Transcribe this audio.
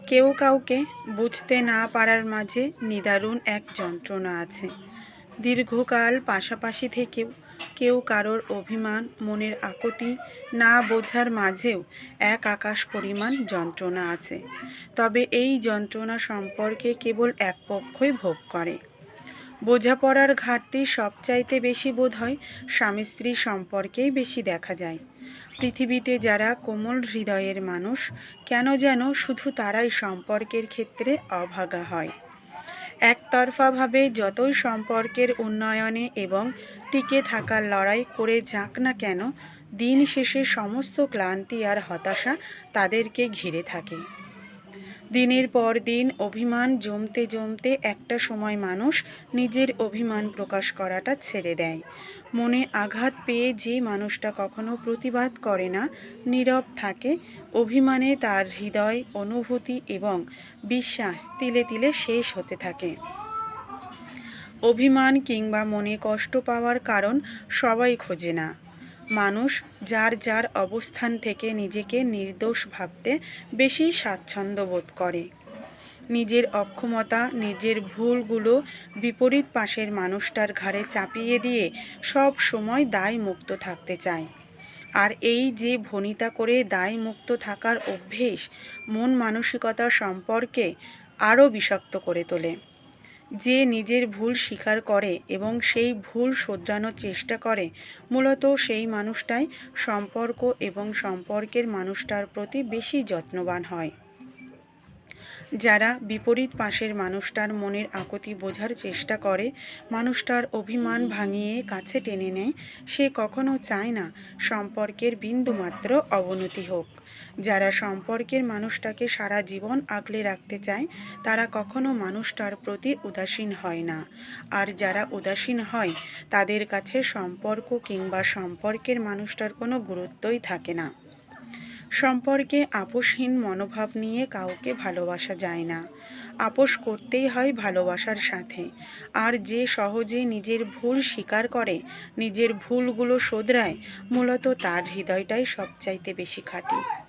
কেউ কাউকে বুঝতে না পারার মাঝে নিদারুণ এক যন্ত্রণা আছে। দীর্ঘকাল পাশাপাশি থেকেও কেউ কারোর অভিমান, মনের আকুতি না বোঝার মাঝেও এক আকাশ পরিমাণ যন্ত্রণা আছে। তবে এই যন্ত্রণা সম্পর্কে কেবল এক পক্ষই ভোগ করে। বোঝাপড়ার ঘাটতি সবচাইতে বেশি বোধহয় স্বামী স্ত্রী সম্পর্কেই বেশি দেখা যায়। পৃথিবীতে যারা কোমল হৃদয়ের মানুষ, কেন যেন শুধু তারাই সম্পর্কের ক্ষেত্রে অভাগা হয়। একতরফাভাবে যতই সম্পর্কের উন্নয়নে এবং টিকে থাকার লড়াই করে যাক না কেন, দিন শেষে সমস্ত ক্লান্তি আর হতাশা তাদেরকে ঘিরে থাকে। দিনের পর দিন অভিমান জমতে জমতে একটা সময় মানুষ নিজের অভিমান প্রকাশ করাটা ছেড়ে দেয়। মনে আঘাত পেয়ে যে মানুষটা কখনো প্রতিবাদ করে না, নীরব থাকে, অভিমানে তার হৃদয়, অনুভূতি এবং বিশ্বাস তিলে তিলে শেষ হতে থাকে। অভিমান কিংবা মনে কষ্ট পাওয়ার কারণ সবাই খোঁজে না। মানুষ যার যার অবস্থান থেকে নিজেকে নির্দোষ ভাবতে বেশি স্বাচ্ছন্দ্য বোধ করে। নিজের অক্ষমতা, নিজের ভুলগুলো বিপরীত পাশের মানুষটার ঘাড়ে চাপিয়ে দিয়ে সব সময় দায় মুক্ত থাকতে চায়। আর এই যে ভনিতা করে দায় মুক্ত থাকার অভ্যেস মন মানসিকতা সম্পর্কে আরও বিষাক্ত করে তোলে। যে নিজের ভুল স্বীকার করে এবং সেই ভুল শোধরানোর চেষ্টা করে, মূলত সেই মানুষটাই সম্পর্ক এবং সম্পর্কের মানুষটার প্রতি বেশি যত্নবান হয়। যারা বিপরীত পাশের মানুষটার মনের আকুতি বোঝার চেষ্টা করে, মানুষটার অভিমান ভাঙিয়ে কাছে টেনে নেয়, সে কখনো চায় না সম্পর্কের বিন্দুমাত্র অবনতি হোক। যারা সম্পর্কের মানুষটাকে সারা জীবন আগলে রাখতে চায়, তারা কখনো মানুষটার প্রতি উদাসীন হয় না। আর যারা উদাসীন হয়, তাদের কাছে সম্পর্ক কিংবা সম্পর্কের মানুষটার কোনো গুরুত্বই থাকে না। সম্পর্কে আপোষহীন মনোভাব নিয়ে কাউকে ভালোবাসা যায় না। আপোষ করতেই হয় ভালোবাসার সাথে। আর যে সহজে নিজের ভুল স্বীকার করে, নিজের ভুলগুলো শোধরায়, মূলত তার হৃদয়টাই সবচাইতে বেশি খাঁটি।